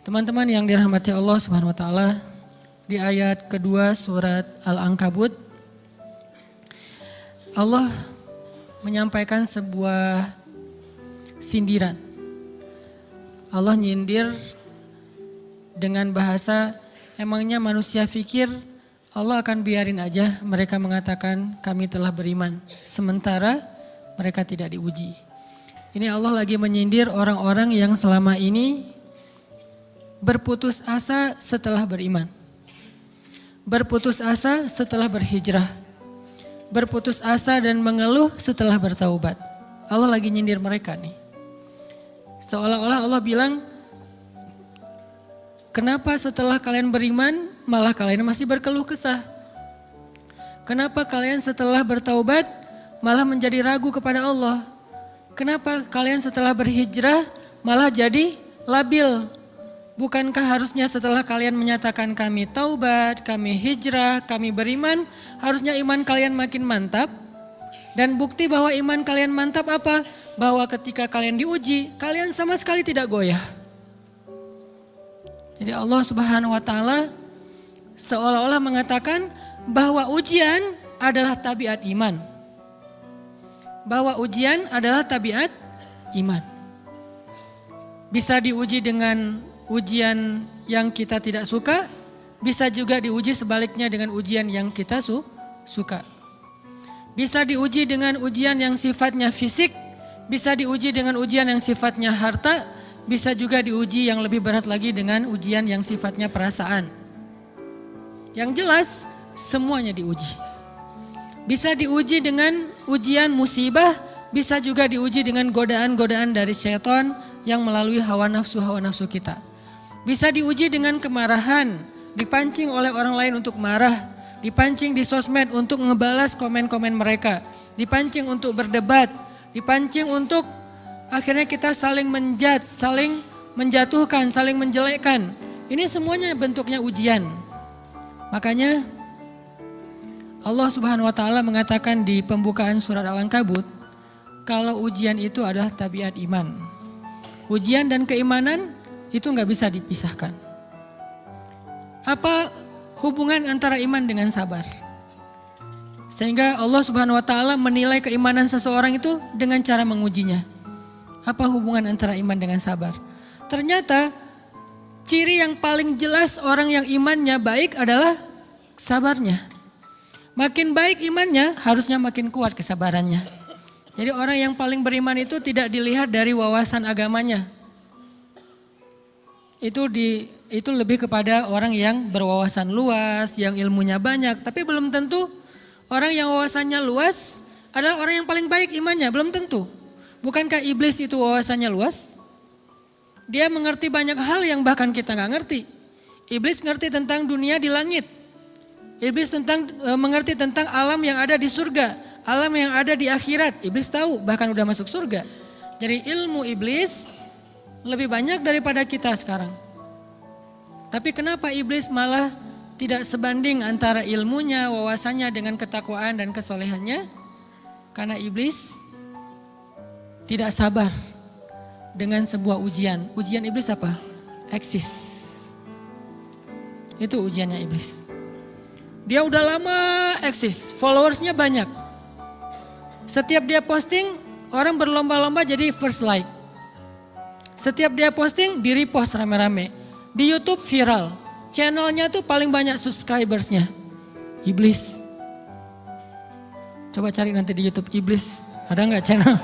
Teman-teman yang dirahmati Allah Subhanahu wa taala, di ayat kedua surat Al-Ankabut Allah menyampaikan sebuah sindiran. Allah nyindir dengan bahasa, emangnya manusia pikir Allah akan biarin aja mereka mengatakan kami telah beriman, sementara mereka tidak diuji. Ini Allah lagi menyindir orang-orang yang selama ini berputus asa setelah beriman. Berputus asa setelah berhijrah. Berputus asa dan mengeluh setelah bertaubat. Allah lagi nyindir mereka nih. Seolah-olah Allah bilang, kenapa setelah kalian beriman malah kalian masih berkeluh kesah? Kenapa kalian setelah bertaubat malah menjadi ragu kepada Allah? Kenapa kalian setelah berhijrah malah jadi labil? Bukankah harusnya setelah kalian menyatakan kami taubat, kami hijrah, kami beriman, harusnya iman kalian makin mantap? Dan bukti bahwa iman kalian mantap apa? Bahwa ketika kalian diuji, kalian sama sekali tidak goyah. Jadi Allah Subhanahu wa taala seolah-olah mengatakan bahwa ujian adalah tabiat iman. Bahwa ujian adalah tabiat iman. Bisa diuji dengan ujian yang kita tidak suka, bisa juga diuji sebaliknya dengan ujian yang kita suka. Bisa diuji dengan ujian yang sifatnya fisik, bisa diuji dengan ujian yang sifatnya harta, bisa juga diuji yang lebih berat lagi dengan ujian yang sifatnya perasaan. Yang jelas semuanya diuji. Bisa diuji dengan ujian musibah, bisa juga diuji dengan godaan-godaan dari syaitan yang melalui hawa nafsu kita. Bisa diuji dengan kemarahan, dipancing oleh orang lain untuk marah, dipancing di sosmed untuk ngebalas komen-komen mereka, dipancing untuk berdebat, dipancing untuk akhirnya kita saling menjudge, saling menjatuhkan, saling menjelekkan. Ini semuanya bentuknya ujian. Makanya Allah Subhanahu wa taala mengatakan di pembukaan surat Al-Ankabut, kalau ujian itu adalah tabiat iman. Ujian dan keimanan itu nggak bisa dipisahkan. Apa hubungan antara iman dengan sabar? Sehingga Allah Subhanahu wa taala menilai keimanan seseorang itu dengan cara mengujinya. Apa hubungan antara iman dengan sabar? Ternyata ciri yang paling jelas orang yang imannya baik adalah sabarnya. Makin baik imannya, harusnya makin kuat kesabarannya. Jadi orang yang paling beriman itu tidak dilihat dari wawasan agamanya. Itu lebih kepada orang yang berwawasan luas, yang ilmunya banyak. Tapi belum tentu orang yang wawasannya luas adalah orang yang paling baik imannya, belum tentu. Bukankah iblis itu wawasannya luas? Dia mengerti banyak hal yang bahkan kita gak ngerti. Iblis ngerti tentang dunia di langit. Iblis mengerti tentang alam yang ada di surga, alam yang ada di akhirat. Iblis tahu, bahkan udah masuk surga. Jadi ilmu iblis lebih banyak daripada kita sekarang. Tapi kenapa iblis malah tidak sebanding antara ilmunya, wawasannya dengan ketakwaan dan kesolehannya? Karena iblis tidak sabar dengan sebuah ujian. Ujian iblis apa? Eksis. Itu ujiannya iblis. Dia udah lama eksis, followersnya banyak. Setiap dia posting, orang berlomba-lomba jadi first like. Setiap dia posting, di repost rame-rame. Di YouTube viral. Channelnya tuh paling banyak subscribersnya. Iblis. Coba cari nanti di YouTube iblis. Ada nggak channel?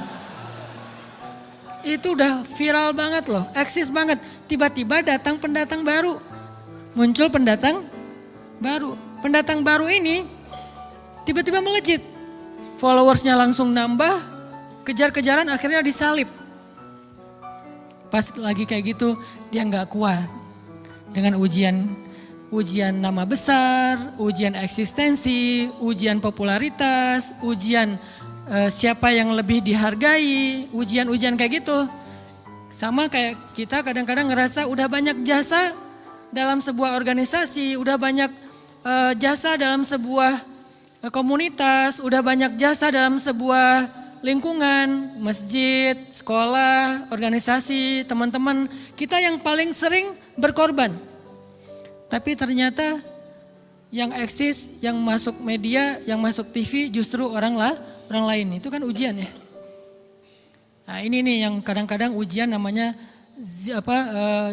Itu udah viral banget loh. Eksis banget. Tiba-tiba datang pendatang baru. Muncul pendatang baru. Pendatang baru ini tiba-tiba melejit. Followersnya langsung nambah. Kejar-kejaran akhirnya disalib. Pas lagi kayak gitu dia nggak kuat dengan ujian nama besar, ujian eksistensi, ujian popularitas, ujian siapa yang lebih dihargai, ujian-ujian kayak gitu. Sama kayak kita kadang-kadang ngerasa udah banyak jasa dalam sebuah organisasi, udah banyak jasa dalam sebuah komunitas, udah banyak jasa dalam sebuah lingkungan, masjid, sekolah, organisasi, teman-teman kita yang paling sering berkorban. Tapi ternyata yang eksis, yang masuk media, yang masuk TV justru orang lain. Itu kan ujian ya. Nah ini nih yang kadang-kadang ujian namanya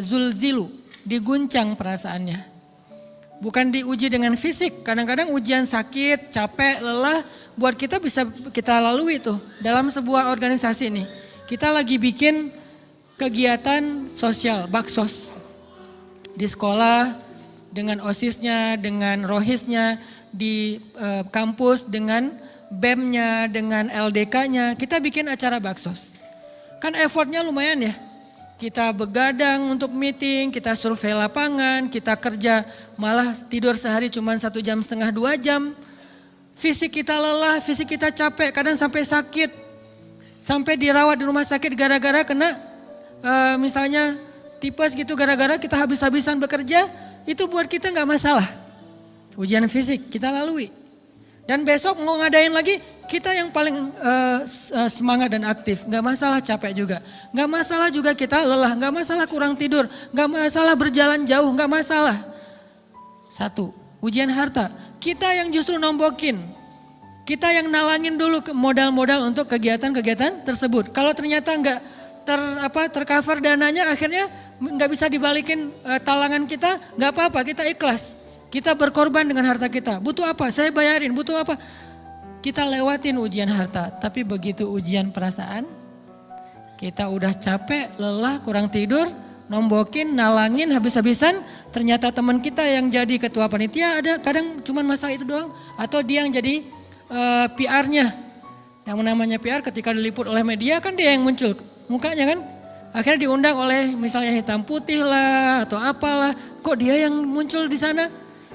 zulzilu, diguncang perasaannya. Bukan diuji dengan fisik, kadang-kadang ujian sakit, capek, lelah, buat kita bisa kita lalui tuh dalam sebuah organisasi nih. Kita lagi bikin kegiatan sosial, baksos. Di sekolah, dengan OSIS-nya, dengan ROHIS-nya, di kampus, dengan BEM-nya, dengan LDK-nya, kita bikin acara baksos. Kan effortnya lumayan ya. Kita begadang untuk meeting, kita survei lapangan, kita kerja malah tidur sehari cuma 1,5 jam, 2 jam. Fisik kita lelah, fisik kita capek, kadang sampai sakit. Sampai dirawat di rumah sakit gara-gara kena misalnya tipes gitu, gara-gara kita habis-habisan bekerja, itu buat kita gak masalah. Ujian fisik kita lalui. Dan besok mau ngadain lagi, kita yang paling semangat dan aktif. Gak masalah capek juga. Gak masalah juga kita lelah, gak masalah kurang tidur, gak masalah berjalan jauh, gak masalah. Satu, ujian harta. Kita yang justru nombokin. Kita yang nalangin dulu modal-modal untuk kegiatan-kegiatan tersebut. Kalau ternyata gak tercover dananya, akhirnya gak bisa dibalikin talangan kita, gak apa-apa, kita ikhlas. Kita berkorban dengan harta kita. Butuh apa? Saya bayarin. Butuh apa? Kita lewatin ujian harta. Tapi begitu ujian perasaan, kita udah capek, lelah, kurang tidur, nombokin, nalangin habis-habisan. Ternyata teman kita yang jadi ketua panitia ada kadang cuman masalah itu doang. Atau dia yang jadi PR-nya. Yang namanya PR ketika diliput oleh media kan dia yang muncul mukanya kan. Akhirnya diundang oleh misalnya hitam putih lah atau apalah. Kok dia yang muncul di sana?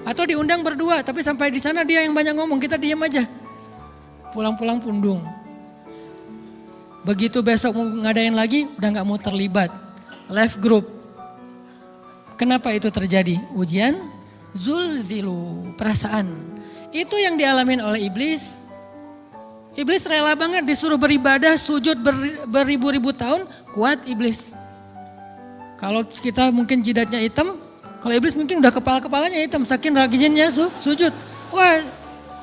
Atau diundang berdua, tapi sampai di sana dia yang banyak ngomong, kita diam aja. Pulang-pulang pundung. Begitu besok mau ngadain lagi, udah gak mau terlibat. Left group. Kenapa itu terjadi? Ujian zulzilu, perasaan. Itu yang dialamin oleh iblis. Iblis rela banget disuruh beribadah, sujud beribu-ribu tahun, kuat iblis. Kalau kita mungkin jidatnya hitam, kalau iblis mungkin udah kepala-kepalanya hitam, saking rajinnya sujud. Wah,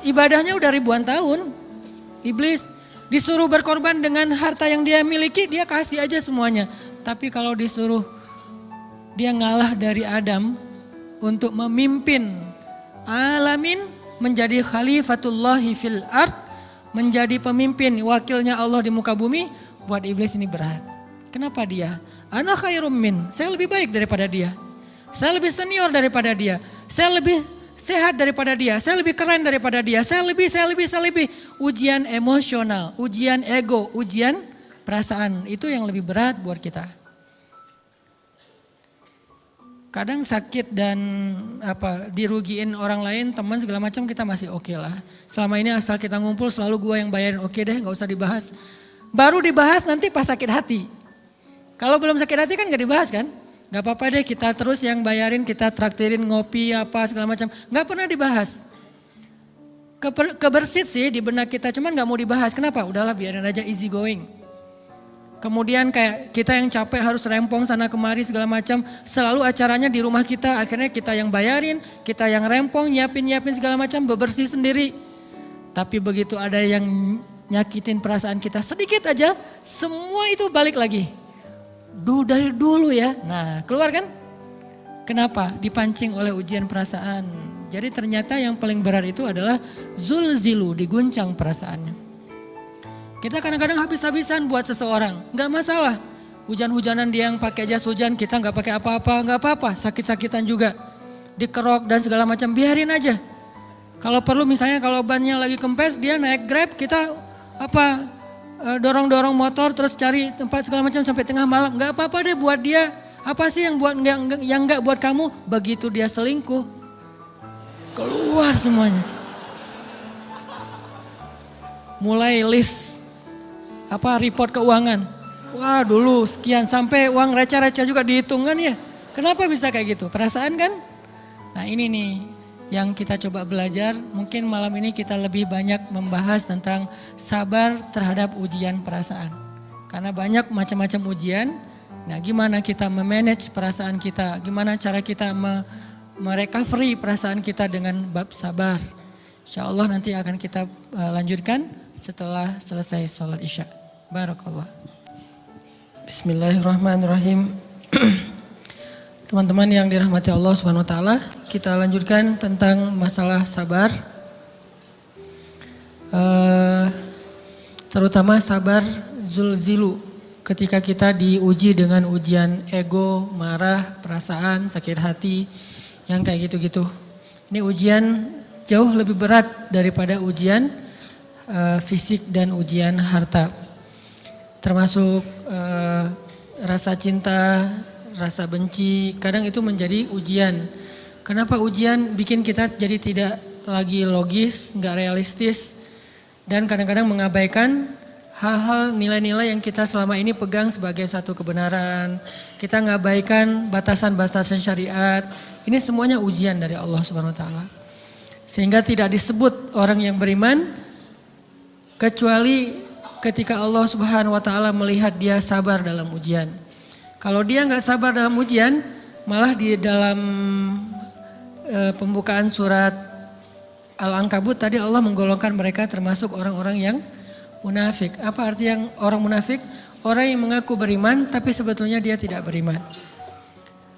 ibadahnya udah ribuan tahun. Iblis disuruh berkorban dengan harta yang dia miliki, dia kasih aja semuanya. Tapi kalau disuruh dia ngalah dari Adam untuk memimpin alamin, menjadi khalifatullahi fil ard, menjadi pemimpin wakilnya Allah di muka bumi, buat iblis ini berat. Kenapa dia? Ana khairum min, saya lebih baik daripada dia. Saya lebih senior daripada dia. Saya lebih sehat daripada dia. Saya lebih keren daripada dia. Saya lebih. Ujian emosional, ujian ego, ujian perasaan. Itu yang lebih berat buat kita. Kadang sakit dan dirugiin orang lain, teman segala macam kita masih oke lah. Selama ini asal kita ngumpul selalu gua yang bayarin, oke deh gak usah dibahas. Baru dibahas nanti pas sakit hati. Kalau belum sakit hati kan gak dibahas kan. Gak apa-apa deh kita terus yang bayarin, kita traktirin ngopi apa segala macam. Gak pernah dibahas. Kebersit sih di benak kita, cuman gak mau dibahas. Kenapa? Udahlah biarin aja, easy going. Kemudian kayak kita yang capek harus rempong sana kemari segala macam. Selalu acaranya di rumah kita, akhirnya kita yang bayarin, kita yang rempong, nyiapin segala macam, bebersih sendiri. Tapi begitu ada yang nyakitin perasaan kita sedikit aja, semua itu balik lagi. Dari dulu ya, nah keluar kan? Kenapa? Dipancing oleh ujian perasaan. Jadi ternyata yang paling berat itu adalah zulzilu, diguncang perasaannya. Kita kadang-kadang habis-habisan buat seseorang, gak masalah. Hujan-hujanan dia yang pakai jas hujan, kita gak pakai apa-apa, gak apa-apa. Sakit-sakitan juga, dikerok dan segala macam, biarin aja. Kalau perlu misalnya kalau bannya lagi kempes, dia naik Grab, kita dorong-dorong motor terus cari tempat segala macam sampai tengah malam. Gak apa-apa deh buat dia. Apa sih yang enggak buat kamu? Begitu dia selingkuh, keluar semuanya. Mulai list report keuangan. Wah dulu sekian, sampai uang receh-receh juga dihitung kan ya. Kenapa bisa kayak gitu? Perasaan kan? Nah ini nih yang kita coba belajar. Mungkin malam ini kita lebih banyak membahas tentang sabar terhadap ujian perasaan. Karena banyak macam-macam ujian. Nah, gimana kita memanage perasaan kita? Gimana cara kita merecovery perasaan kita dengan bab sabar? Insya Allah nanti akan kita lanjutkan setelah selesai sholat isya. Barakallah. Bismillahirrahmanirrahim. Teman-teman yang dirahmati Allah Subhanahu wa taala, kita lanjutkan tentang masalah sabar. Terutama sabar zulzilu, ketika kita diuji dengan ujian ego, marah, perasaan, sakit hati, yang kayak gitu-gitu. Ini ujian jauh lebih berat daripada ujian fisik dan ujian harta. Termasuk rasa cinta, rasa benci, kadang itu menjadi ujian. Kenapa ujian bikin kita jadi tidak lagi logis, nggak realistis, dan kadang-kadang mengabaikan hal-hal nilai-nilai yang kita selama ini pegang sebagai satu kebenaran. Kita ngabaikan batasan-batasan syariat. Ini semuanya ujian dari Allah Subhanahu wa taala. Sehingga tidak disebut orang yang beriman kecuali ketika Allah Subhanahu wa taala melihat dia sabar dalam ujian. Kalau dia nggak sabar dalam ujian, malah di dalam pembukaan surat Al-Ankabut tadi Allah menggolongkan mereka termasuk orang-orang yang munafik. Apa arti yang orang munafik? Orang yang mengaku beriman tapi sebetulnya dia tidak beriman.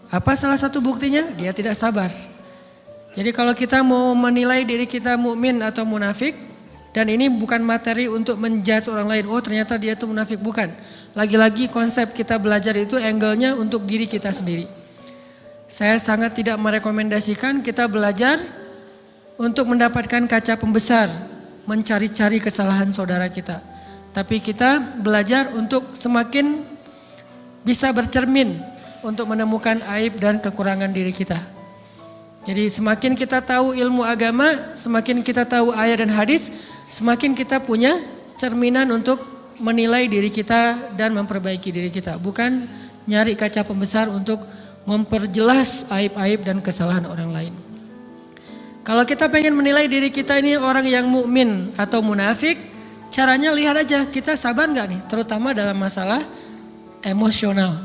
Apa salah satu buktinya? Dia tidak sabar. Jadi kalau kita mau menilai diri kita mukmin atau munafik, dan ini bukan materi untuk menjudge orang lain. Oh ternyata dia itu munafik, bukan. Lagi-lagi konsep kita belajar itu angle-nya untuk diri kita sendiri. Saya sangat tidak merekomendasikan kita belajar untuk mendapatkan kaca pembesar, mencari-cari kesalahan saudara kita. Tapi kita belajar untuk semakin bisa bercermin untuk menemukan aib dan kekurangan diri kita. Jadi semakin kita tahu ilmu agama, semakin kita tahu ayat dan hadis, semakin kita punya cerminan untuk menilai diri kita dan memperbaiki diri kita. Bukan nyari kaca pembesar untuk memperjelas aib-aib dan kesalahan orang lain. Kalau kita pengen menilai diri kita ini orang yang mukmin atau munafik, caranya lihat aja kita sabar nggak nih, terutama dalam masalah emosional,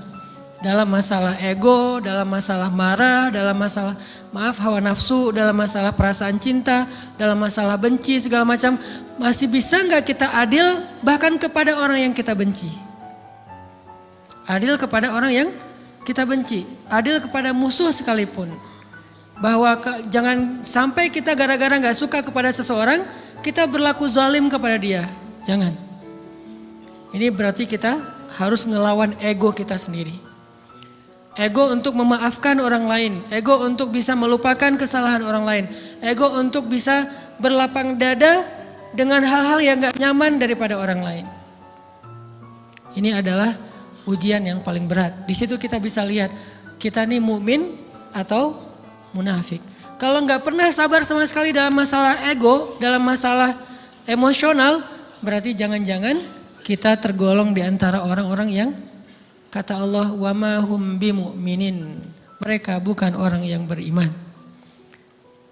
dalam masalah ego, dalam masalah marah, dalam masalah hawa nafsu, dalam masalah perasaan cinta, dalam masalah benci segala macam. Masih bisa nggak kita adil bahkan kepada orang yang kita benci? Adil kepada orang yang kita benci, adil kepada musuh sekalipun. Bahwa jangan sampai kita gara-gara nggak suka kepada seseorang, kita berlaku zalim kepada dia. Jangan. Ini berarti kita harus ngelawan ego kita sendiri. Ego untuk memaafkan orang lain, ego untuk bisa melupakan kesalahan orang lain, ego untuk bisa berlapang dada dengan hal-hal yang gak nyaman daripada orang lain. Ini adalah ujian yang paling berat. Di situ kita bisa lihat kita nih mukmin atau munafik. Kalau gak pernah sabar sama sekali dalam masalah ego, dalam masalah emosional, berarti jangan-jangan kita tergolong di antara orang-orang yang kata Allah, wa ma hum bimu'minin. Mereka bukan orang yang beriman.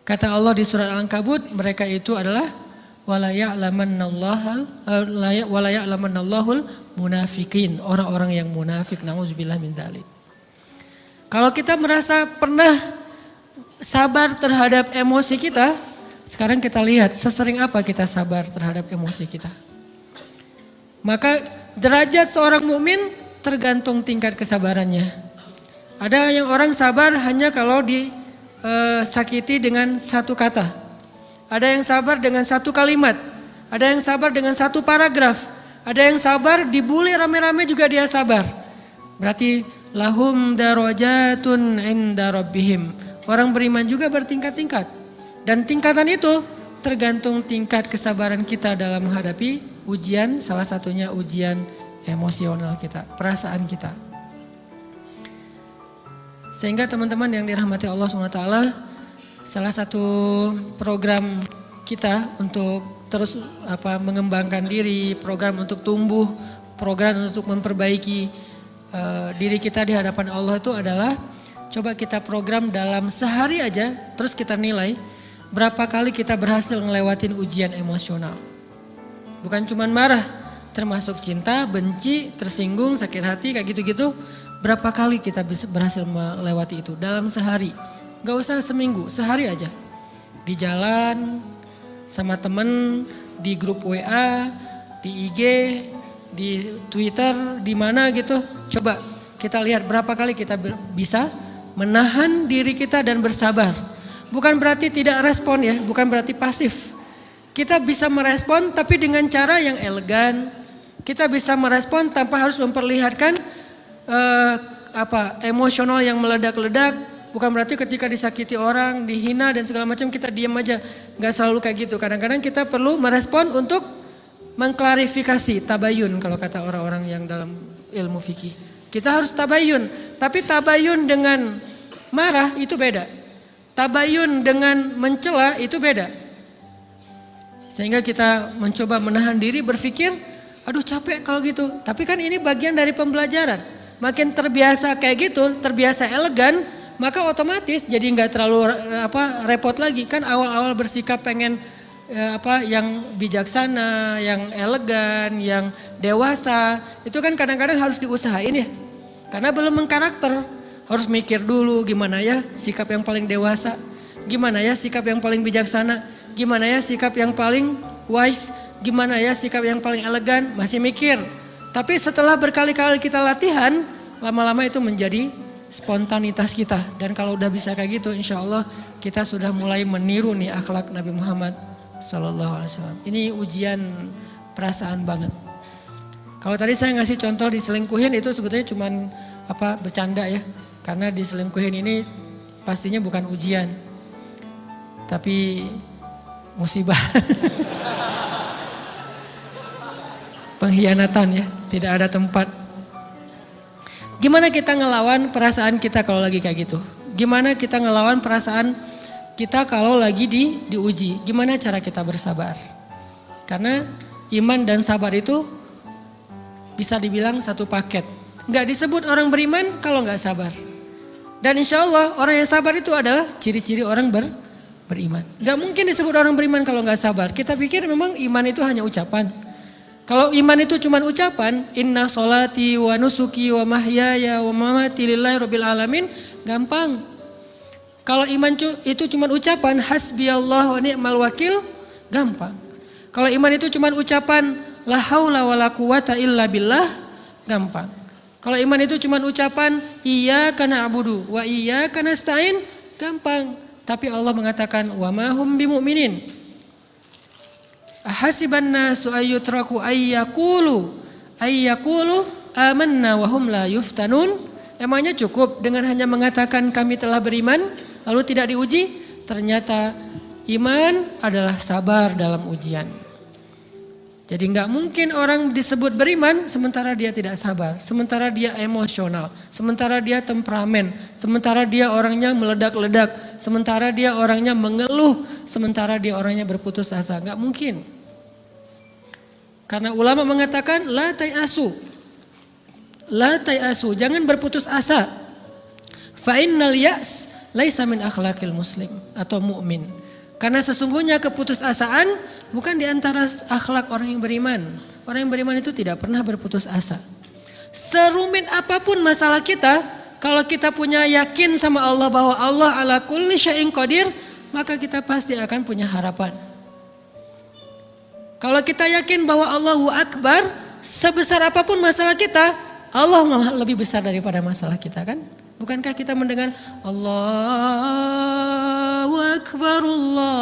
Kata Allah di surat Al-Ankabut, mereka itu adalah wala ya'lamannallahul munafikin, orang-orang yang munafik. Nauzubillah min dzalik. Kalau kita merasa pernah sabar terhadap emosi kita, sekarang kita lihat sesering apa kita sabar terhadap emosi kita. Maka derajat seorang mukmin tergantung tingkat kesabarannya. Ada yang orang sabar hanya kalau disakiti dengan satu kata. Ada yang sabar dengan satu kalimat. Ada yang sabar dengan satu paragraf. Ada yang sabar dibully rame-rame juga dia sabar. Berarti lahum darajatun inda rabbihim. Orang beriman juga bertingkat-tingkat. Dan tingkatan itu tergantung tingkat kesabaran kita dalam menghadapi ujian, salah satunya ujian emosional kita, perasaan kita. Sehingga teman-teman yang dirahmati Allah SWT, salah satu program kita untuk terus mengembangkan diri, program untuk tumbuh, program untuk memperbaiki diri kita di hadapan Allah itu adalah coba kita program dalam sehari aja, terus kita nilai berapa kali kita berhasil ngelewatin ujian emosional. Bukan cuma marah, termasuk cinta, benci, tersinggung, sakit hati kayak gitu-gitu. Berapa kali kita bisa berhasil melewati itu dalam sehari. Gak usah seminggu, sehari aja. Di jalan, sama temen, di grup WA, di IG, di Twitter, di mana gitu. Coba kita lihat berapa kali kita bisa menahan diri kita dan bersabar. Bukan berarti tidak respon ya, bukan berarti pasif. Kita bisa merespon tapi dengan cara yang elegan. Kita bisa merespon tanpa harus memperlihatkan emosional yang meledak-ledak. Bukan berarti ketika disakiti orang, dihina dan segala macam kita diam aja. Gak selalu kayak gitu. Kadang-kadang kita perlu merespon untuk mengklarifikasi, tabayun kalau kata orang-orang yang dalam ilmu fikih. Kita harus tabayun. Tapi tabayun dengan marah itu beda. Tabayun dengan mencela itu beda. Sehingga kita mencoba menahan diri berpikir, aduh capek kalau gitu. Tapi kan ini bagian dari pembelajaran. Makin terbiasa kayak gitu, terbiasa elegan, maka otomatis jadi nggak terlalu repot lagi. Kan awal-awal bersikap pengen yang bijaksana, yang elegan, yang dewasa, itu kan kadang-kadang harus diusahain ya. Karena belum mengkarakter, harus mikir dulu gimana ya sikap yang paling dewasa, gimana ya sikap yang paling bijaksana, gimana ya sikap yang paling wise, gimana ya sikap yang paling elegan, masih mikir. Tapi setelah berkali-kali kita latihan, lama-lama itu menjadi spontanitas kita. Dan kalau udah bisa kayak gitu, insya Allah kita sudah mulai meniru nih akhlak Nabi Muhammad SAW. Ini ujian perasaan banget. Kalau tadi saya ngasih contoh diselingkuhin itu sebetulnya cuman bercanda ya. Karena diselingkuhin ini pastinya bukan ujian, tapi musibah. Pengkhianatan ya, tidak ada tempat. Gimana kita ngelawan perasaan kita kalau lagi kayak gitu? Gimana kita ngelawan perasaan kita kalau lagi diuji? Gimana cara kita bersabar? Karena iman dan sabar itu bisa dibilang satu paket. Gak disebut orang beriman kalau gak sabar. Dan insya Allah orang yang sabar itu adalah ciri-ciri orang beriman. Gak mungkin disebut orang beriman kalau gak sabar. Kita pikir memang iman itu hanya ucapan. Kalau iman itu cuma ucapan, inna sholati wa nusuki wa mahyaya wa mamati lillahi rabbil alamin, gampang. Kalau iman itu cuma ucapan, hasbiyallah wa ni'mal wakil, gampang. Kalau iman itu cuma ucapan, la haula wa la quwata illa billah, gampang. Kalau iman itu cuma ucapan, iyyaka na'budu wa iyyaka nasta'in, gampang. Tapi Allah mengatakan, wa ma hum bimu'minin. Ahasiban nasu ayyutraku ayyakulu amanna wa hum la yuftanun. Emangnya cukup dengan hanya mengatakan kami telah beriman lalu tidak diuji? Ternyata iman adalah sabar dalam ujian. Jadi nggak mungkin orang disebut beriman sementara dia tidak sabar, sementara dia emosional, sementara dia temperamen, sementara dia orangnya meledak-ledak, sementara dia orangnya mengeluh, sementara dia orangnya berputus asa. Nggak mungkin. Karena ulama mengatakan la tayasu, jangan berputus asa. Fa innal ya's laisa min akhlaqil muslim atau mu'min. Karena sesungguhnya keputusasaan bukan di antara akhlak orang yang beriman. Orang yang beriman itu tidak pernah berputus asa. Serumit apapun masalah kita, kalau kita punya yakin sama Allah bahwa Allah ala kulli syai'in qadir, maka kita pasti akan punya harapan. Kalau kita yakin bahwa Allahu Akbar, sebesar apapun masalah kita, Allah lebih besar daripada masalah kita kan? Bukankah kita mendengar Allahu Akbar, Allahu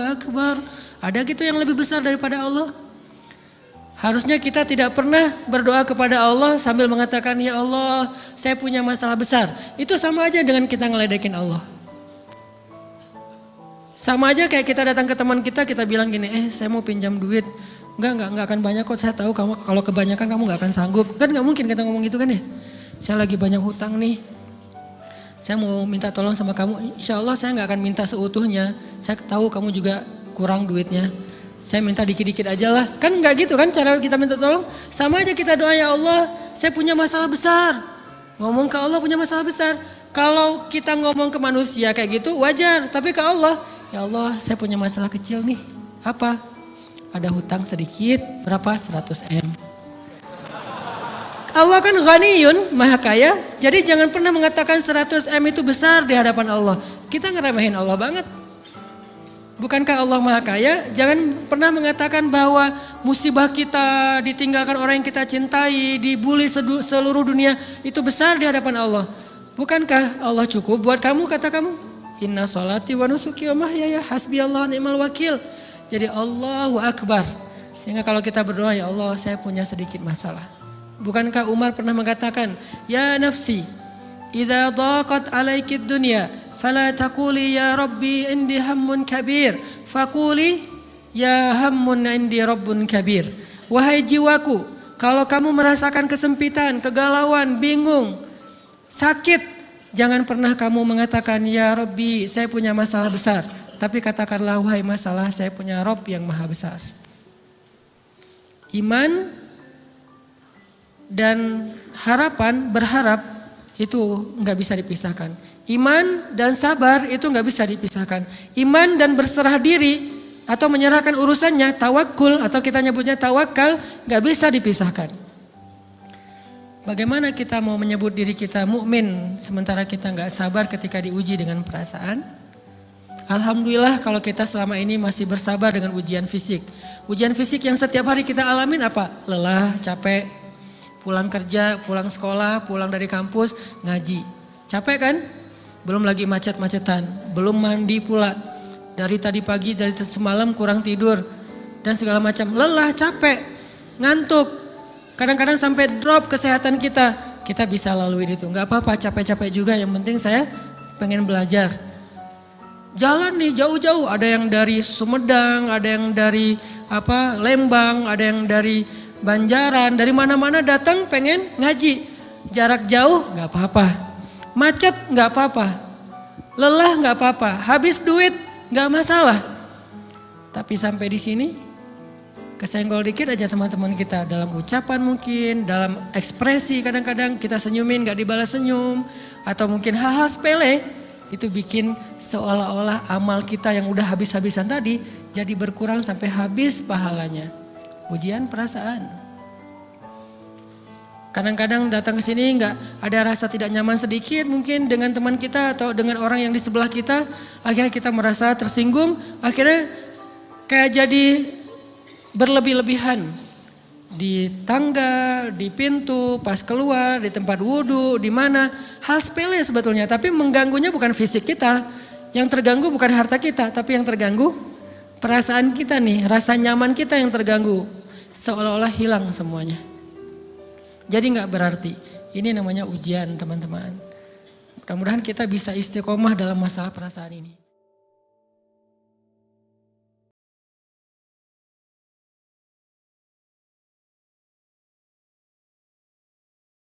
Akbar. Ada gitu yang lebih besar daripada Allah? Harusnya kita tidak pernah berdoa kepada Allah sambil mengatakan, ya Allah saya punya masalah besar. Itu sama aja dengan kita ngeledekin Allah. Sama aja kayak kita datang ke teman kita bilang gini, saya mau pinjam duit. Enggak akan banyak kok, saya tahu kamu kalau kebanyakan kamu enggak akan sanggup. Kan enggak mungkin kita ngomong gitu kan ya. Saya lagi banyak hutang nih. Saya mau minta tolong sama kamu. Insya Allah saya enggak akan minta seutuhnya. Saya tahu kamu juga kurang duitnya. Saya minta dikit-dikit aja lah. Kan enggak gitu kan cara kita minta tolong. Sama aja kita doa, ya Allah saya punya masalah besar. Ngomong ke Allah punya masalah besar. Kalau kita ngomong ke manusia kayak gitu wajar, tapi ke Allah, ya Allah saya punya masalah kecil nih. Apa? Ada hutang sedikit, berapa? 100 M. Allah kan ghaniyun, maha kaya, jadi jangan pernah mengatakan 100 M itu besar di hadapan Allah. Kita ngeremehin Allah banget. Bukankah Allah maha kaya? Jangan pernah mengatakan bahwa musibah kita, ditinggalkan orang yang kita cintai, dibully seluruh dunia, itu besar di hadapan Allah. Bukankah Allah cukup buat kamu, kata kamu? Inna sholati wa nusuki wa mahyaya hasbi Allah ni'mal wakil. Jadi Allahu Akbar. Sehingga kalau kita berdoa, ya Allah saya punya sedikit masalah. Bukankah Umar pernah mengatakan, ya nafsi, idza dhaqat alaikid dunya, fala taquli ya Rabbi indi hammun kabir, faquli ya hammun indi rabbun kabir. Wahai jiwaku, kalau kamu merasakan kesempitan, kegalauan, bingung, sakit, jangan pernah kamu mengatakan ya Rabbi saya punya masalah besar. Tapi katakanlah wahai masalah saya punya Rabb yang maha besar. Iman dan harapan, berharap itu nggak bisa dipisahkan. Iman dan sabar itu nggak bisa dipisahkan. Iman dan berserah diri atau menyerahkan urusannya, tawakul atau kita nyebutnya tawakal, nggak bisa dipisahkan. Bagaimana kita mau menyebut diri kita mukmin sementara kita nggak sabar ketika diuji dengan perasaan? Alhamdulillah kalau kita selama ini masih bersabar dengan ujian fisik. Ujian fisik yang setiap hari kita alamin apa? Lelah, capek, pulang kerja, pulang sekolah, pulang dari kampus, ngaji. Capek kan? Belum lagi macet-macetan, belum mandi pula. Dari tadi pagi, dari semalam kurang tidur, dan segala macam. Lelah, capek, ngantuk. Kadang-kadang sampai drop kesehatan kita. Kita bisa lalui itu, gak apa-apa capek-capek juga, yang penting saya pengen belajar. Jalan nih jauh-jauh, ada yang dari Sumedang, ada yang dari Lembang, ada yang dari Banjaran, dari mana-mana datang pengen ngaji. Jarak jauh gak apa-apa, macet gak apa-apa, lelah gak apa-apa, habis duit gak masalah. Tapi sampai di sini kesenggol dikit aja sama teman kita, dalam ucapan mungkin, dalam ekspresi kadang-kadang kita senyumin gak dibalas senyum, atau mungkin hal-hal sepele. Itu bikin seolah-olah amal kita yang udah habis-habisan tadi jadi berkurang sampai habis pahalanya. Ujian perasaan. Kadang-kadang datang ke sini nggak ada rasa tidak nyaman sedikit mungkin dengan teman kita atau dengan orang yang di sebelah kita. Akhirnya kita merasa tersinggung, akhirnya kayak jadi berlebih-lebihan. Di tangga, di pintu, pas keluar, di tempat wudhu, di mana. Hal sepele sebetulnya, tapi mengganggunya bukan fisik kita. Yang terganggu bukan harta kita, tapi yang terganggu perasaan kita nih, rasa nyaman kita yang terganggu. Seolah-olah hilang semuanya. Jadi gak berarti, ini namanya ujian teman-teman. Mudah-mudahan kita bisa istiqomah dalam masalah perasaan ini.